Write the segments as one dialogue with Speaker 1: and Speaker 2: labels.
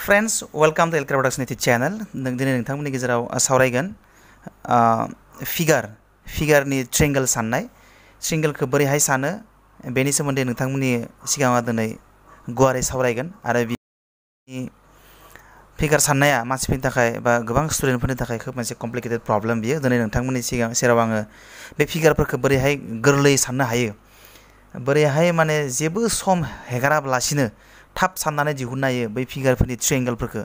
Speaker 1: Friends, welcome to Elkra Production YouTube channel. दिनै नोंथांमोननि गेजेराव सावरायगोन फिगार नि ट्रायंगल साननाय ट्रायंगलखौ बोरैहाय सानो बेनि सोमोन्दै नोंथांमोननि सिगाङाव दिनै गुवारै सावरायगोन आरो फिगार साननाया मानसिफोरनि थाखाय बा गोबां स्टुडेन्टफोरनि थाखाय खोब मोनसे कमप्लिकेटेड प्रब्लेम बियो दिनै नोंथांमोननि सेराव आङो बे फिगारफोरखौ बोरैहाय गोरलै साननो हायो बोरैहाय माने जेबो सम हेगारालासिनो थाब साननानै दिहुननो हायो बै फिगारफोरनि ट्रायंगलफोरखौ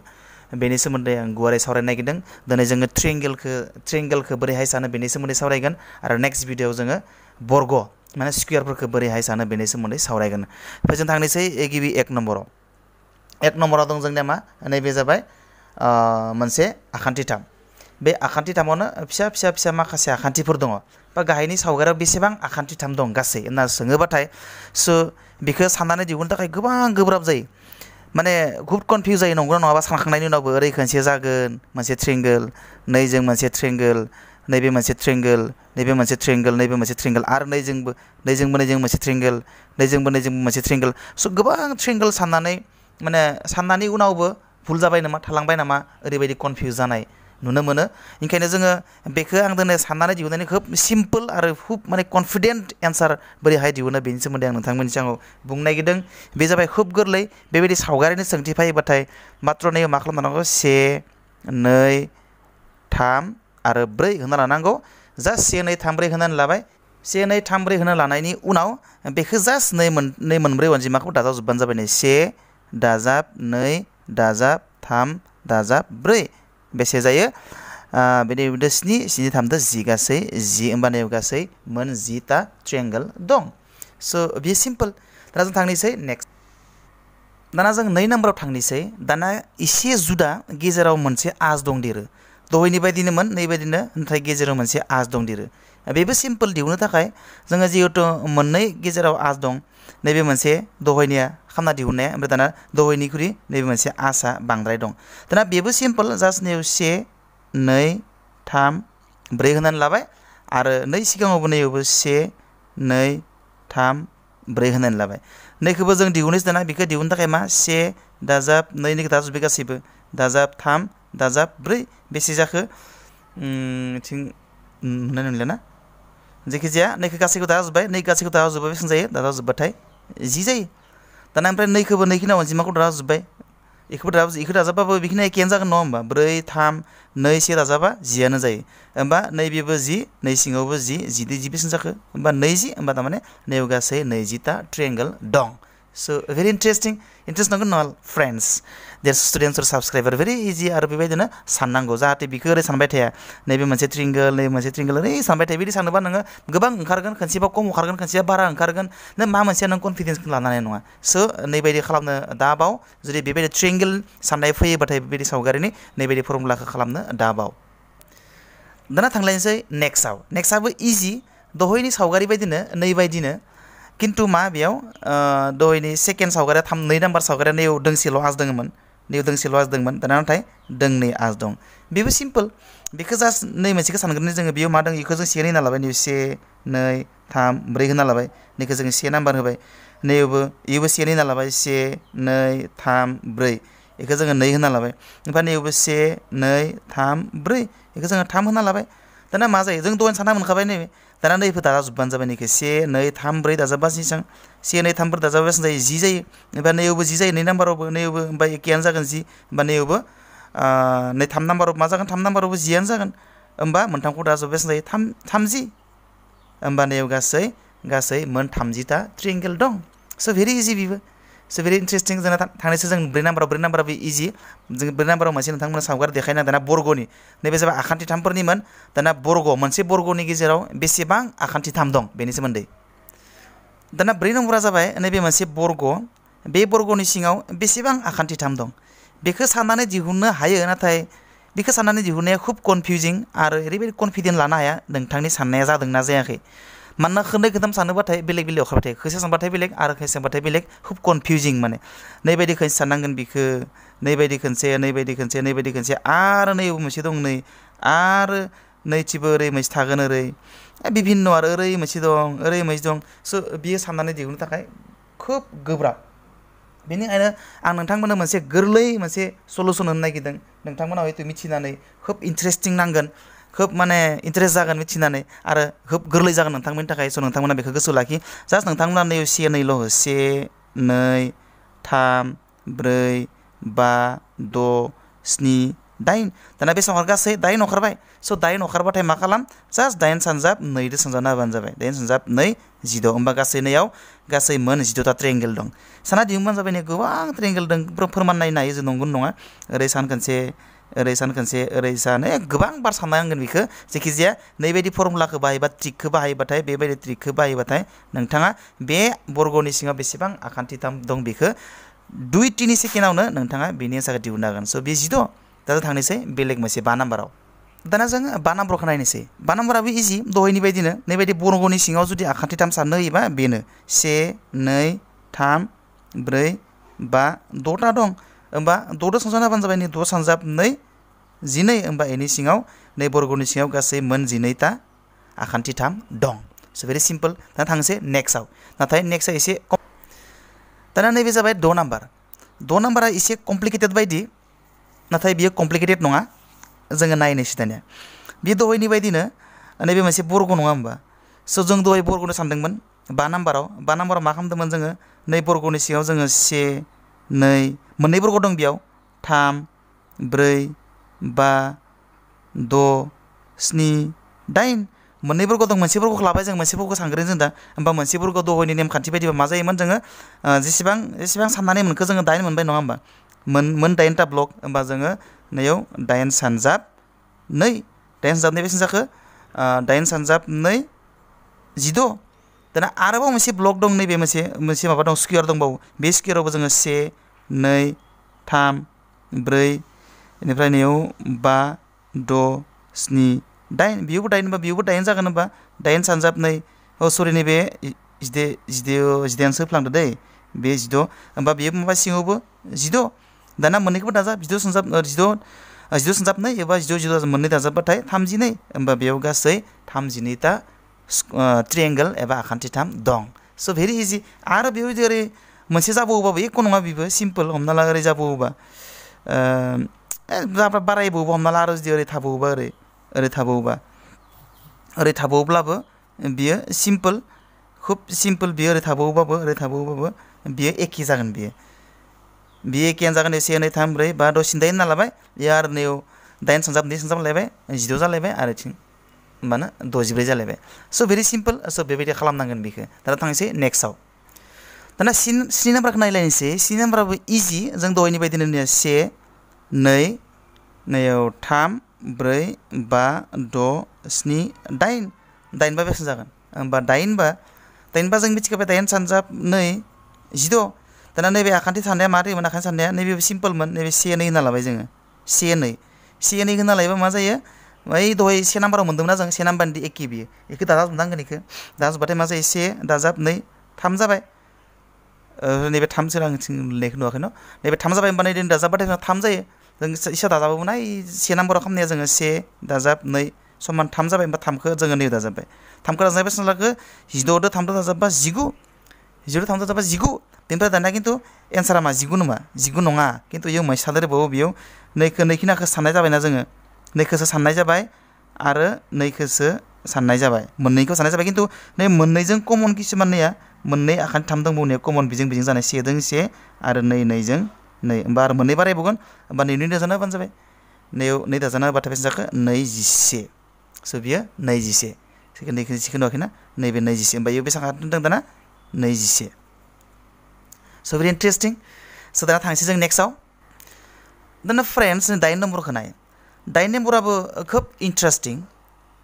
Speaker 1: बेनि सोमोन्दै आं गुवारै सावरायनो नागिरदों दिनै जोङो ट्रायंगलखौ बोरैहाय सानो बेनि सोमोन्दै सावरायगोन आरो नेक्स्ट भिडिअआव जोङो बर्ग माने स्क्वायरफोरखौ बोरैहाय सानो बेनि सोमोन्दै सावरायगोन ओमफ्राय जों थांनोसै गिबि एक नम्बराव दं जोंनिया मा नैबे जाबाय मोनसे आखान्थिथाम बे आखान्थिथामावनो फिसा फिसा फिसा माखासे आखान्थिफोर दङ बा गाहायनि सावगारियाव बेसेबां आखान्थिथाम दं गासै होनना सोङोबाथाय बेखौ साननानै दिहुननो थाखाय गोबां गोब्राब जायो माने खूब कनफिउज जायो नंगौना नङाबा सानखांनायनि उनावबो ओरै खनसे जागोन मोनसे ट्रायंगल नैजों मोनसे ट्रायंगल नैबे मोनसे ट्रायंगल नैबे मोनसे ट्रायंगल नैबे मोनसे ट्रायंगल आरो नैजोंबो मोनसे ट्रायंगल नैजोंबो मोनसे ट्रायंगल गोबां ट्रायंगल साननानै माने साननायनि उनावबो भुल जाबाय नामा थालांबाय नामा ओरैबायदि कनफिउज जानाय नुनो मोनो ओंखायनो जोङो बेखौ आं दिनै साननानै दिहुननानै खोब सिम्पल आरो खोब माने कनफिडेन्ट एन्सार बोरैहाय दिहुनो बेनि सोमोन्दै आं नोंथांमोननि सिगाङाव बुंनो नागिरदों बे जाबाय खोब गोरलै बेबायदि सावगारिनि सोंथि फैयोबाथाय मात्र नै मा खालामनांगौ 1 2 3 आरो 4 होना लानांगौ जास्ट 1 2 3 4 होनानै लाबाय 1 2 3 4 होना लानायनि उनाव बेखौ जास्ट 2 मोनब्रै अनजिमाखौ दाजाबजोबबानो जाबाय 1 दाजाब 2 दाजाब 3 दाजाब 4 बेसे जायो बेनि 7 7 3 10 गासै 10 होमबानो गासै मोन 10ता ट्रायंगल दं बेयो सिम्पल दाना जों थांनोसै नेक्स्ट दाना जों 2 नम्बराव थांनोसै दाना एसे जुदा गेजेराव मोनसे आस दंदेरो दहायनि बायदिनोमोन नैबायदिनो नाथाय गेजेराव मोनसे आस दंदेरो बेबो सिम्पल दिहुननो थाखाय जोङो जिहेतु मोननै गेजेराव आस दं नैबे मोनसे दहायनिया खामना दिहुननाया ओमफ्राय दाना दहायनिख्रुइ नैबे मोनसे आसआ बांद्राय दं दाना बेबो सिम्पल जास्ट नै 1 2 3 4 होनानै लाबाय आरो नै सिगाङावबो नैयावबो 1 2 3 4 होनानै लाबाय नैखौबो जों दिहुननोसै दाना बेखौ दिहुननो थाखाय मा 1 दाजाब 2 निखौ दाजाबजोब्बाय गासैबो दाजाब 3 दाजाब 4 बेसे जाखो नुनाय नंलिया ना जायखिजाया नैखौ गासैखौ दाजाबजोब्बाय नै गासैखौ दाजाबजोब्बाय बेसेबां जायो दाजाबजोब्बाथाय 10 जायो दाना ओमफ्राय नैखौबो नैखिनि अनजिमाखौ दाजाबजोब्बाय इखौ दाजाबबाबो बेखिनि एखेयानो जागोन नङा होमबा 4 3 2 1 दाजाबा 10आनो जायो होमबा नैबेबो 10 नै सिङावबो 10 10 बेसेबां जाखो होमबा 20 होमबा थारमाने नैयाव गासै 20ता ट्रायंगल दं very interesting नंगौ नङा फ्रेन्ड्स देयर स्टुडेन्ट्स और साबस्क्राइबार भेरि इजि आरो बेबायदिनो साननांगौ जाहाथे बेखौ ओरै सानबाय थाया नैबे मोनसे ट्रायंगल नैबे मोनसे ट्रायंगल ओरै सानबाय थाया बिदि सानोबा नोङो गोबां ओंखारगोन खनसेबा खम ओंखारगोन खनसेबा बारा ओंखारगोन नों मा मोनसे नों कनफिडेन्सखौ लानो हानाय नङा नैबायदि खालामनो दाबाव जुदि बेबायदि ट्रायंगल साननाय फैयोबाथाय बेबायदि सावगारिनि नैबायदि फर्मुलाखौ खालामनो दाबाव दाना थांलायनोसै नेक्स्टआबो इजि दहायनि सावगारि बायदिनो नैबायदिनो किन्तु मा बेयाव दहायनि सेकेन्ड सावगारिया 2 नाम्बार सावगारिया नैयाव दोंसेल' आस दङमोन दाना नाथाय दोंनै आस दं बेबो सिम्पल बेखौ जास्ट नै मोनसेखौ सानग्रोनो जोङो बेयाव मा दं बेखौ जों 1 होना लाबाय नैबे 1 2 3 4 होना लाबाय नैखौ जोङो 1 नाम्बार होबाय नैयावबो 1 होना लाबाय 1 2 3 4 बेखौ जोङो 2 होना लाबाय ओमफ्राय नैयावबो 1 2 3 4 बेखौ जोङो 3 होना लाबाय दाना मा जायो जों दहायनो सानना मोनखाबाय नैबे दाना नैखौ दाजाबजोब्बानो जाबाय नैखौ 1 2 3 4 दाजाबबा बेसेबां 1 2 3 4 दाजाबबा बेसेबां जायो 10 जायो ओमफ्राय नैयावबो 10 जायो 2 नाम्बारावबो नैयावबो ओमफ्राय एखेयानो जागोन 10 होमबा नैयावबो 3 नाम्बाराव मा जागोन 3 नाम्बारावबो 10आनो जागोन होमबा मोनथामखौ दाजाबबा बेसेबां जायो 30 होमबा नैयाव गासै मोन 30ता ट्रायंगल दं भेरि इजि बेबो भेरि इन्टारेस्टिं जोंना थांनोसै जों 4 नाम्बाराबो इजि जों 4 नाम्बाराव मोनसे नोंथांमोना सावगारि देखायना दाना बर्गनि नैबे जाबाय आखान्थिथामफोरनिमोन दाना मोनसे बर्गनि गेजेराव बेसेबां आखान्थिथाम दं बेनि सोमोन्दै दाना 4 नम्बरा जाबाय नैबे मोनसे बर्ग बे बर्गनि सिङाव बेसेबां आखान्थिथाम दं बेखौ साननानै दिहुननो हायो नाथाय बेखौ साननानै दिहुननाया खुब कनफिउजिं आरो ओरैबायदि कनफिडेन्ट लानो हाया नोंथांनि साननाया जादोंना जायाखै मानोना खननै खनथाम सानोबाथाय बेलेग ओंखारबाय थायो खनसे सानबाथाय बेलेग आरो खनसे सानबाथाय बेलेग खुब कनफिउजिं माने नैबायदि खनसे साननांगोन बेखौ नैबायदि खनसे आरो नैबो मोनसे दं नै आरो नैथिबो ओरै मोनसे थागोन ओरै बिभिन्न आरो ओरै मोनसे दं ओरै मोनसे दं बियो साननानै दिहुननो थाखाय खोब गोब्राब बेनिखायनो आं नोंथांमोननो मोनसे गोरलै मोनसे सलुसन होनो नागिरदों नोंथांमोना हयथ' मिथिनानै खोब इन्टारेस्टिं नांगोन खोब माने इन्टारेस्ट जागोन मिथिनानै आरो खोब गोरलै जागोन नोंथांमोननि थाखाय स' नोंथांमोना बेखौ गोसोआव लाखि जास्ट नोंथांमोना नै से नैल' हो 1 2 3 4 5 6 7 8 दाना बेसेबां हर गासै 8 ओंखारबाय स' 8 ओंखारबाथाय मा खालाम जास्ट 8 सानजाब 2 दो सानजाबना होबानो जाबाय 8 सानजाब 2 16 होमबा गासै नैयाव गासै मोन 16ता ट्रायंगल दं साना दिहुनबानो जाबाय नै गोबां ट्रायंगल दं फोरमान नायनो हायो जों नंगौ नङा ओरै सान खनसे ओरै सान खनसे ओरै सान गोबां बार साननांगोन बेखौ जेखिजाया नैबायदि फर्मुलाखौ बाहायबा ट्रिकखौ बाहायबाथाय बेबायदि ट्रिकखौ बाहायबाथाय नोंथाङा बे बर्गनि सिङाव बेसेबां आखान्थिथाम दं बेखौ 2-3 सेकेन्डआवनो नोंथाङा बेनि एन्सारखौ दिहुननो हागोन स' बे 16 दा थांनोसै बेलेग मोनसे 5 नाम्बाराव दाना जों 5 नाम्बारखौ नायनोसै 5 नाम्बाराबो इजि दहायनि बायदिनो नैबायदि बर्गनि सिङाव जुदि आखान्थिथाम साननो होयोबा बेनो 1 2 3 4 5 6ता दं होमबा 6 दो सानजाबना होबानो जाबाय नै 6 सानजाब 2 12 होमबा एनि सिङाव नै बर्गनि सिङाव गासै मोन 12ता आखान्थिथाम दं स' भेरि सिम्पल दा थांसै नेक्स्टआव नाथाय नेक्स्टआ एसे दाना नैबे जाबाय 6 नाम्बार 6 नाम्बारा एसे कमप्लिकेटेड बायदि नाथाय बियो कमप्लिकेटेड नङा जोङो नायनोसै दानिया बे दहायनि बायदिनो नैबे मोनसे बर्ग नङा होमबा स' जों दहाय बर्गनो सानदोंमोन 5 नाम्बाराव मा खालामदोंमोन जोङो नै बर्गनि सिङाव जोङो 1 2 मोननै बर्ग दं बेयाव 3 4 5 6 7 8 मोननै बर्ग दं मोनसे बर्गखौ लाबाय जों मोनसे बर्गखौ सानग्रोन जों दा होमबा मोनसे बर्ग दहायनि नेमखान्थि बायदिबा मा जायोमोन जोङो जेसेबां साननानै मोनखो जोङो 8 मोनबाय नङा होमबा मोन 8ता ब्लक होमबा जोङो नैयाव 8 सानजाब 2 8 सानजाब 2 बेसेबां जाखो 8 सानजाब 2 16 दाना आरोबाव मोनसे ब्लक दं नैबे मोनसे माबा दं स्क्वायर दंबावो बे स्क्वायरावबो जोङो 1 2 3 4 बेनिफ्राय नैयाव 5 6 7 8 बेयावबो 8 होनबा बेयावबो 8 जागोन होनबा 8 सानजाब 2 सरि नैबे 10 फ्लांदो दै बे 16 होमबा बेयो माबा सिङावबो 16 दाना मोननैखौबो दाजाब 16 सानजाब 16 सानजाब 2 एबा 16 मोननै दाजाबबाथाय 32 होमबा बेयाव गासै 32ता ट्रायंगल एबा आखान्थिथाम दं स' भेरि इजि आरो बेबायदि ओरै मोनसे जाबावोबाबो एख' नङा बेबो सिम्पल हमना ला ओरै जाबावोबा बारायबावोबा हमना ला आरो जुदि ओरै थाबावोब्लाबो बियो सिम्पल खुब सिम्पल बियो ओरै थाबावोबाबो बियो एखे जागोन बियो एखेयानो जागोन 1 2 3 4 5 6 7 8 होनना लाबाय बेयो आरो नैयाव 8 सानजाब 2 सानजाब लायबाय 16 जालायबाय आरो थिं होमबानो 64 जालायबाय स' भेरि सिम्पल स' बेबायदि खालामनांगोन बेखौ दाना थांसै नेक्स्टआव दाना 3 नाम्बारखौ नायलायनोसै 3 नाम्बाराबो इजि जों दहायनि बायदिनो 1 2 नैयाव 3 4 5 6 7 8 8 बा बेसेबां जागोन होमबा 8 बा जों मिथिखाबाय 8 सानजाब 2 16 दाना नैबे आखान्थि साननाया मारैमोन आखान्थि साननाया नैबे सिम्पलमोन नैबे 1 2 होना लाबाय जोङो 1 2 होना लायोबा मा जायो ओइ दहाय 1 नाम्बाराव मोन्दोंमोन जों 1 नाम्बारनि एखे बियो बेखौ दाजाबजोबनांगोन बेखौ दाजाबबाथाय मा जायो 1 दाजाब 2 3 जाबाय नैबे 3 सोर आं लिरनायखौ नुवाखै न' नैबे 3 जाबाय होमबा नैबे दाजाबबाथाय 3 जायो जों इसा दाजाबोमोन 1 नाम्बाराव खालामनाया जोङो 1 दाजाब 2 समान 3 जाबाय होमबा 3खौ जोङो नै दाजाबबाय 3खौ दाजाबबाय बेसेबां जाखो 16 दो 3 दो दाजाबबा 19 16 3 दो दाजाबबा 19 बेनिफ्राय दानिया खिन्थु एन्सारा मा 19 नङा खिन्थु इयाव मोनसे सानदेरबावो बेयाव नैखिनाखौ साननाय जाबायना जोङो नैखौसो साननाय जाबाय आरो नैखौसो साननाय जाबाय मोननैखौ साननाय जाबाय खिन्थु नै मोननैजों कमन किसुमान नैया मोननै आखान्थि 3 दंबावनाया कमन बिजों जानाय 1 जों 1 आरो 2 जों 2 होमबा आरो मोननै बारायबावगोन होमबा 2 दाजाना होबानो जाबाय नैयाव 2 दाजाना होबाथाय बेसेबां जाखो 21 स' बियो 21 सेकेन्ड नुवाखैना नैबे 21 होमबा बेयाव बेसेबां आखान्थि दं दाना 21 स' भेरि इन्टारेस्टिं स' दाना थांसै जों नेक्स्टआव दाना फ्रेन्ड्स 8 नम्बरखौ नाय 8 नम्बराबो खोब इन्टारेस्टिं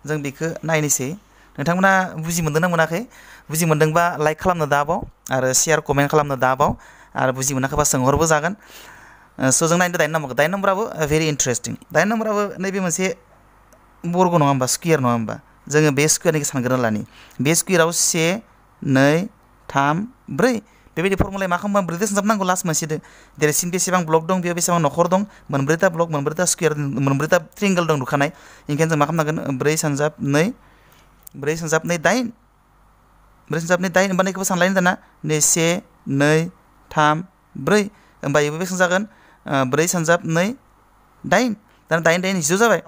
Speaker 1: जों बेखौ नायनोसै नोंथांमोना बुजि मोन्दों ना मोनाखै बुजि मोन्दोंबा लाइक खालामनो दाबाव आरो शेयार कमेन्ट खालामनो दाबाव आरो बुजि मोनाखैबा सोंहरबो जागोन स' जों नायदो 8 नम्बरखौ 8 नम्बराबो भेरि इन्टारेस्टिं 8 नम्बराबो नैबे मोनसे बर्ग नङा होमबा स्क्वायर नङा होमबा जोङो बे स्क्वायरनिखौ सानग्रोना लानि बे स्क्वायराव 1 2 3 4 बेबायदि फर्मुलाया मा खालामबा 4 दो सानजाबनांगौ लास्ट मोनसेदो देरसिन बेसेबां ब्लक दं बेयाव बेसेबां नखर दं 4ता ब्लक 4ता स्क्वायर 4ता ट्रायंगल दं नुखानाय ओंखायनो जों मा खालामनांगोन 4 सानजाब 2 8 4 सानजाब 2 8 होमबा नैखौबो सानलायनो दाना 1 2 3 4 होमबा इबो बेसेबां जागोन 4 सानजाब 2 8 दाना 8 8 10 जाबाय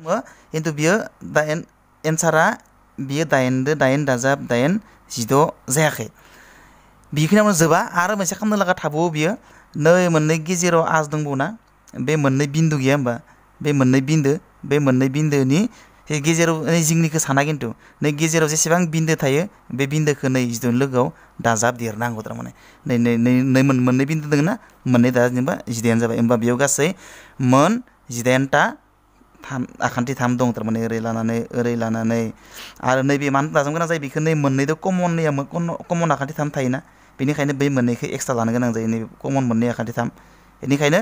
Speaker 1: खिन्थु बियो दा एन्सारा बियो 8 दो 8 दाजाब 8 16 जायाखै बिखिनियावनो जोबा आरो मोनसे खालामनो लागा थाबावो बियो नै मोननै गेजेराव आस दंबावोना बे मोननै बिन्दु गैया होमबा बे मोननै बिन्दोनि गेजेराव जिंनिखौ साना खिन्थु नै गेजेराव जेसेबां बिन्दो थायो बे बिन्दोखौ नै 16 लोगोआव दाजाब देरनांगौ थारमाने नै मोननै बिन्दो दङ ना मोननै दाजाब जेनेबा 18 जाबाय होमबा बेयाव गासै मोन 18टा आखान्थि 3 दं थारमाने ओरै लानानै आरो नैबे मानो दाजाब गोनां जायो बेखौ नै मोननैदो कमन आखान्थि 3 थायोना बेनिखायनो बै मोननैखौ एक्सट्रा लानो गोनां जायो नै कमन मोननै आखान्थि 3 बेनिखायनो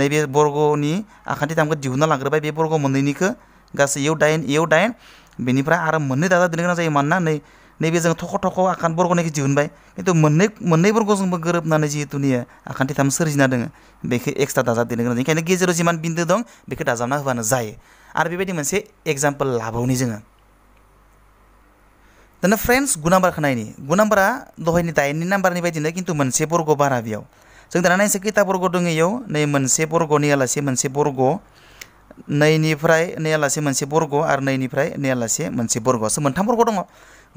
Speaker 1: नैबे बर्गनि आखान्थि 3खौ दिहुनना लाग्रोबाय बे बर्ग मोननैनिखौ गासै इयाव 8 बेनिफ्राय आरो मोननै दाजाब देरनो गोनां जायो मानोना नैबे जों थख' आखान्थि बर्गनिखौ दिहुनबाय खिन्थु मोननै बर्गजोंबो गोरोबनानै जिहेतु निया आखान्थि 3 सोरजिना दोङो बेखौ एक्सट्रा दाजाब देरनो गोनां जायो ओंखायनो गेजेराव जिमान बिन्दो दं बेखौ दाजाबना होबानो जायो आरो बेबायदि मोनसे एग्जाम्पल लाबावनि जोङो दाना फ्रेन्ड्स गु नाम्बारखौ नायनि गु नाम्बारा दहायनि 8नि नाम्बारनि बायदिनो खिन्थु मोनसे बर्ग बारा बेयाव जों दाना नायनोसै खैथा बर्ग दङ इयाव नै मोनसे बर्ग नैयालासे मोनसे बर्ग नैनिफ्राय नैयालासे मोनसे बर्ग आरो नैनिफ्राय नैयालासे मोनसे बर्ग मोनथाम बर्ग दङ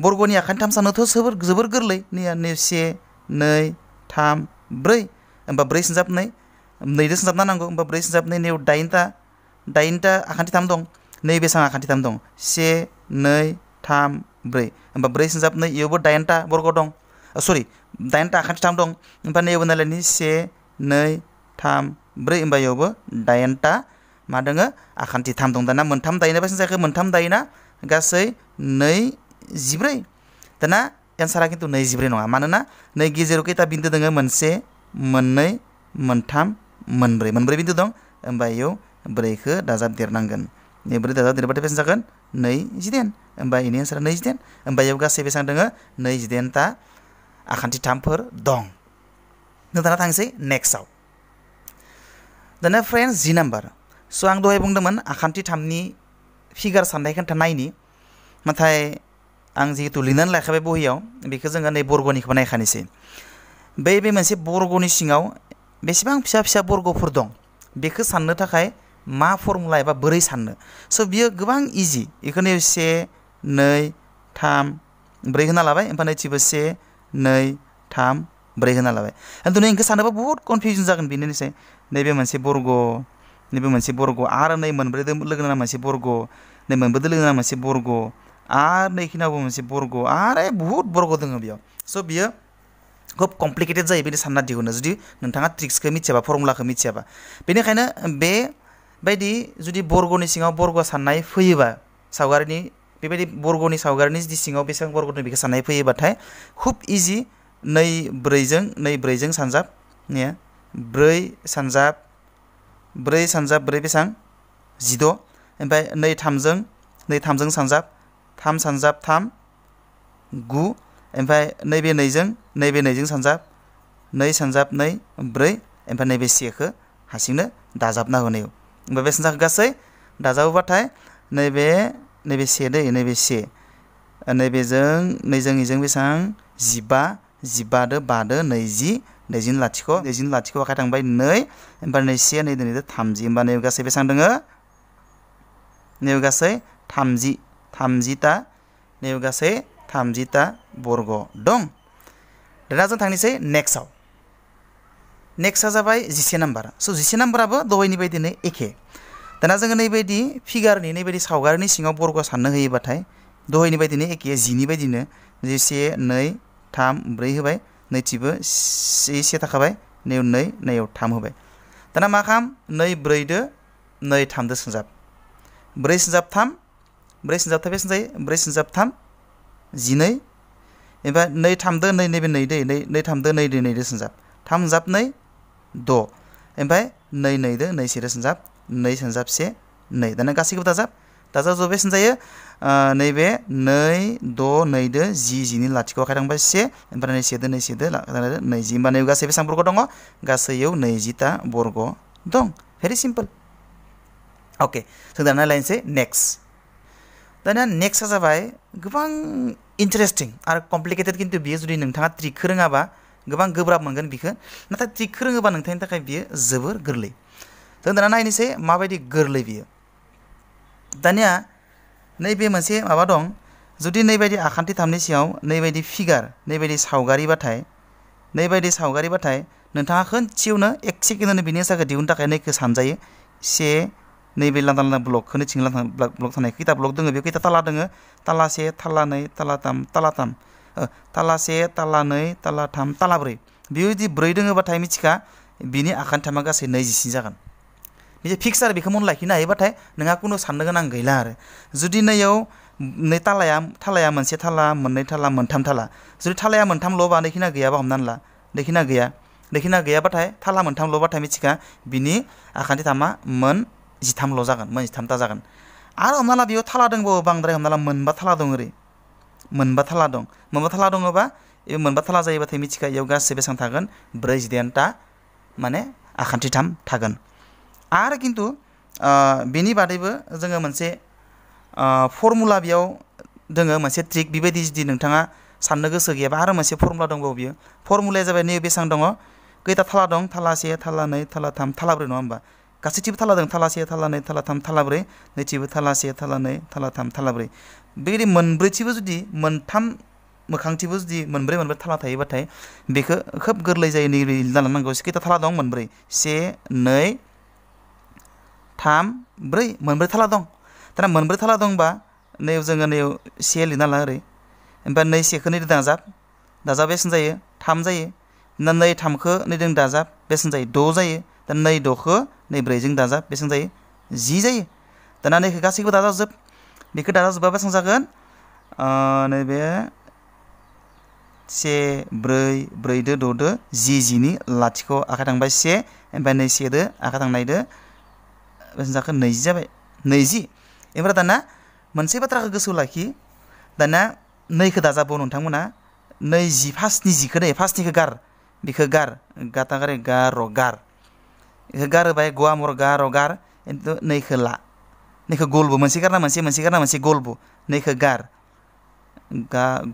Speaker 1: बर्गनि आखान्थि 3 साननोथ' जोबोर गोरलै नैया 1 2 3 4 होमबा 4 सानजाब 2 2दो सानजाबना नांगौ होमबा 4 सानजाब 2 नैयाव 8टा आखान्थि 3 दं नै बेसेबां आखान्थि 3 दं 1 2 3 4 होमबा 4 सानजाब 2 इयावबो 8टा बर्ग दं सरि 8टा आखान्थि 3 दं ओमफ्राय नैयावबो नालाय 1 2 3 4 होमबा इयावबो 8टा मा दङ आखान्थि 3 दं दाना मोनथाम दायोना बेसेबां जाखो मोनथाम दायोना गासै 24 दाना एन्सारा खिन्थु 24 नङा मानोना नै गेजेराव खैथा बिन्दो दङ मोनसे मोननै मोनथाम मोनब्रै बिन्दो दं होमबा इयाव 4खौ दाजाब देरनांगोन नै 4 दाजाब देरबाथाय बेसेबां जागोन 20 होमबा इनि एन्सारा 20 होमबा इयाव गासै बेसेबां दङ 20टा आखान्थि 3फोर दं दाना थांसै नेक्स्टआव दाना फ्रेन्ड्स 10 नाम्बार स' आं दहाय बुंदोंमोन आखान्थि 3नि फिगार साननाय खोन्था नायनि नाथाय आं जिहेतु लिरनानै लाखाबाय बहियाव बेखौ जोङो नै बर्गनिखौ नायखानोसै बे मोनसे बर्गनि सिङाव बेसेबां फिसा बर्गफोर दं बेखौ साननो थाखाय मा फर्मुला एबा बोरै साननो स' बियो गोबां इजि बेखौनो 1 2 3 4 होना लाबाय ओमफ्राय नैथिबो 1 2 3 4 होना लाबाय खिन्थु नों इखौ सानोबा बहुत कनफिउजन जागोन बेनोसै नैबे मोनसे बर्ग नैबे मोनसे बर्ग आरो नै मोनब्रैदो लोगो नांना मोनसे बर्ग नै मोनब्रैदो लोगो नांना मोनसे बर्ग आरो नैखिनावबो मोनसे बर्ग आरो बहुत बर्ग दङ बेयाव स' बियो खोब कमप्लिकेटेड जायो बिदि सानना दिहुनो जुदि नोंथाङा ट्रिक्सखौ मिथियाबा फर्मुलाखौ मिथियाबा बेनिखायनो बेबायदि जुदि बर्गनि सिङाव बर्ग साननाय फैयोबा सावगारिनि बेबायदि बर्गनि सावगारिनि जुदि सिङाव बेसेबां बर्ग दं बेखौ साननाय फैयोबाथाय खुब इजि नै ब्रैजों सानजाब ने 4 सानजाब 4 बेसेबां 16 ओमफ्राय नै थामजों सानजाब 3 सानजाब 3 9 ओमफ्राय नैबे नैजों सानजाब 2 सानजाब 2 4 ओमफ्राय नैबे सेखौ हारसिंनो दाजाबना होनायाव ओमफ्राय बेसेबां जाखो गासै दाजाबोबाथाय नैबे से दै नैबे से नैबेजों नैजों इजों बेसेबां 15 दो 5 दो 20 लाथिख' आखाइ थांबाय 2 ओमफ्राय नै 1 नै 2 30 होमबा नैबे गासै बेसेबां दङ नैबे गासै 30टा नैबे गासै 30टा बर्ग दं दाना जों थांनोसै नेक्स्टआ जाबाय 11 नाम्बार स' 11 नाम्बाराबो दहायनि बायदिनो एखे दाना जोङो नैबायदि फिगारनि नैबायदि सावगारिनि सिङाव बर्ग साननो होयोबाथाय दहायनि बायदिनो एखे 10नि बायदिनो 1 2 3 4 होबाय नैथिबो 1 थाखाबाय नैयाव 2 नैयाव 3 होबाय दाना मा खालाम 2 4 दो 2 3 दो सानजाब 4 सानजाब 3 बेसेबां जायो 4 सानजाब 3 12 ओमफ्राय 2 3 दो 2 नैबे 2 दै 2 3 दो 2 2 सानजाब 3 सानजाब 2 6 ओमफ्राय 2 2 दो 2 1 सानजाब 2 सानजाब 1 2 दाना गासैखौबो दाजाब बेसेबां जायो नैबे 2 6 2 दो 10 नि लाथिख' आखाइ थांबाय 1 ओमफ्राय 1 दो 20 होमबा नैबे गासै बेसेबां बर्ग दङ गासैयाव 20टा बर्ग दं भेरि सिम्पल अके जों दाना नायलायनोसै दाना नेक्स्टआ जाबाय गोबां इन्टारेस्टिं आरो कमप्लिकेटेड खिन्थु बियो जुदि नोंथाङा ट्रिकखौ रोङाबा गोबां गोब्राब मोनगोन बिखो नाथाय ट्रिकखौ रोङोबा नोंथांनि थाखाय बियो जोबोर गोरलै जों दाना नायनोसै माबायदि गोरलै बियो दानिया नैबे मोनसे माबा दं जुदि नैबायदि आखान्थि थामनि सिङाव नैबायदि फिगार नैबायदि सावगारिबाथाय नोंथाङा खोनसेयावनो 1 सेकेन्डआवनो बिनि एन्सारखौ दिहुननो थाखाय नैखौ सानजायो से नैबे लांदां लांदां ब्लकखौ नैथिं लांदां ब्लक थानाय खैथा ब्लक दङ बेयाव खैथा ताला दङ ताला 1 ताला 2 ताला 3 ताला 1 ताला 2 ताला 3 ताला 4 बेयो जुदि 4 दङबाथाय मिथिखा बिनि आखान्थि थामा गासै 24 जागोन बिदि फिक्स आरो बेखौ मन लाखिनो हायोबाथाय नोंहा कुनु साननो गोनां गैला आरो जुदि नैयाव नै थालाया मोनसे थाला मोननै थाला मोनथाम थाला जुदि थालाया मोनथामल'बा नैखिना गैयाबा हमनानै ला नैखिना गैयाबाथाय थाला मोनथामल'बाथाय मिथिखा बिनि आखान्थि थामा मोन 13ल' जागोन मोन 13ता जागोन आरो हमना ला बेयाव थाला दंबावो बांद्राय हमना ला मोनबा थाला दं ओरै मोनबा थाला दङबा ए मोनबा थाला जायोबाथाय मिथिखा इयाव गासै बेसेबां थागोन 48ता माने आखान्थि थाम थागोन आरो किन्तु बेनि बादैबो जोङो मोनसे फर्मुला बेयाव दोङो मोनसे ट्रिक बेबायदि जुदि नोंथाङा साननो गोसो गैयाबा आरो मोनसे फर्मुला दंबावो बियो फर्मुलाया जाबाय नै बेसेबां दङ खैथा थाला दं थाला 1 थाला 2 थाला 3 थाला 4 नङा होमबा गासैथिबो थाला दं थाला 1 थाला 2 थाला 3 थाला 4 नैथिबो थाला 1 थाला 2 थाला 3 थाला 4 बेबायदि मोनब्रैथिबो जुदि मोनथाम मोखांथिबो जुदि मोनब्रै थाला थायोबाथाय बेखौ खोब गोरलै जायो नै लानांगौ खैथा थाला दं मोनब्रै 1 2 3 4 मोनब्रै थाला दं दाना मोनब्रै थाला दंबा नैयाव जोङो नैयाव 1 लिरना ला ओरै ओमफ्राय 2 1खौ नैदों दाजाब बेसेबां जायो 3 जायो ना 2 3खौ नैदों दाजाब बेसेबां जायो 6 जायो दा 2 6खौ नै 4जों दाजाब बेसेबां जायो 10 जायो दाना नैखौ गासैखौबो दाजाबजोब बेखौ दाजाबजोबा बेसेबां जागोन नैबे 1 4 4 दो 6 दो 10 नि लाथिख' आखाइ थांबाय 1 ओमफ्राय नै 1 दो आखाइ थांनायदो बेसेबां जाखो 20 जाबाय 20 ओमफ्राय दाना मोनसे बाथ्राखौ गोसोआव लाखि दाना नैखौ दाजाबो नोंथांमोना नै 10 फार्स्टनि 10खौ नै फार्स्टनिखौ गार बेखौ गार गाता गारे गार' गार बेखौ गारोबाय गवा मर गार' खिन्थु नैखौ ला नैखौ गलबो मोनसे गारना मोनसे गलबो नैखौ गार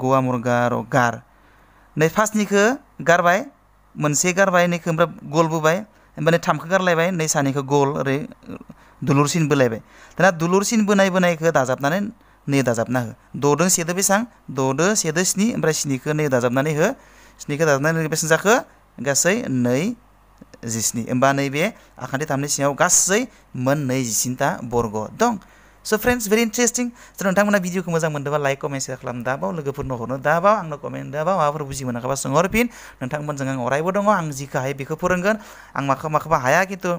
Speaker 1: गवा मर गार नै फार्स्टनिखौ गारबाय मोनसे गारबाय नैखौ ओमफ्राय गलबोबाय ओमफ्राय 3खौ गारलायबाय नै सानैखौ गल ओरै दुलुरसिन बोलायबाय दाना दुलुरसिन बोनायखौ दाजाबनानै नै दाजाबना हो 6 दो 1 दो बेसेबां 6 दो 1 दो 7 ओमफ्राय 7खौ नै दाजाबनानै हो 7खौ दाजाबनानै बेसेबां जाखो गासै 27 होमबा नैबे आखान्थि थामनि सिङाव गासै मोन 24ता बर्ग दं स' फ्रेन्ड्स भेरि इन्टारेस्टिं स' नोंथांमोना भिडिअखौ मोजां मोनदोंबा लाइक कमेन्ट शेयार खालाम दाबाव लोगोफोरनो हरनो दाबाव आंनो कमेन्ट दाबाव माबाफोर बुजि मोनाखैबा सोंहरफिन नोंथांमोनजों आं अरायबो दङ आं जिखौ हायो बेखौ फोरोंगोन आं माखौबा हाया खिन्थु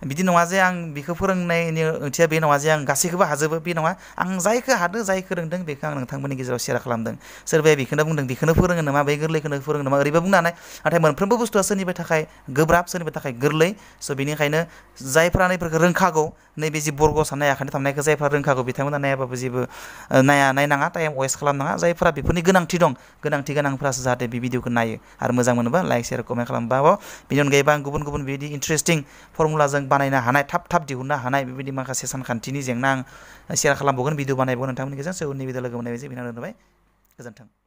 Speaker 1: बिदि नङा जे आं बेखौ फोरोंनायनि ओंथिया बे नङा जे आं गासैखौबो हाजोबो बे नङा आं जायखौ हादों जायखौ रोंदों बेखौ आं नोंथांमोननि गेजेराव शेयार खालामदों सोरबाया बेखौनो बुंदों बेखौनो फोरोङो नामा बे गोरलैखौनो फोरोङो नामा ओरैबो बुंनो हानाय नाथाय मोनफ्रोमबो बुस्थुआ सोरनिबा थाखाय गोब्राब सोरनिबा थाखाय गोरलै स' बेनिखायनो जायफ्रा नैफोरखौ रोंखागौ नैबे जि बर्ग साननाय आखान्थि थामनायखौ जायफ्रा रोंखागौ बिथांमोना नायाबाबो जेबो नायनाङा टाइम वेस्ट खालामनाङा जायफ्रा बेफोरनि गोनांथि दं गोनांथि गोनांफ्रासो जाहाथे बे भिडिअखौ नायो आरो मोजां मोनोबा लाइक शेयार कमेन्ट खालामबाबो बेनि अनगायैबो आं गुबुन गुबुन बिदि इन्टारेस्टिं फर्मुलाजों बानायनो हानाय थाब दिहुननो हानाय बेबायदि माखासे सानखान्थिनि जेंना आं शेयार खालामबावगोन भिडिअ बानायबावगोन नोंथांमोननि गेजेरजों उननि भिडिअ लोगो मोननाय बायदि बिनानै दोनबाय गोजोन्थों।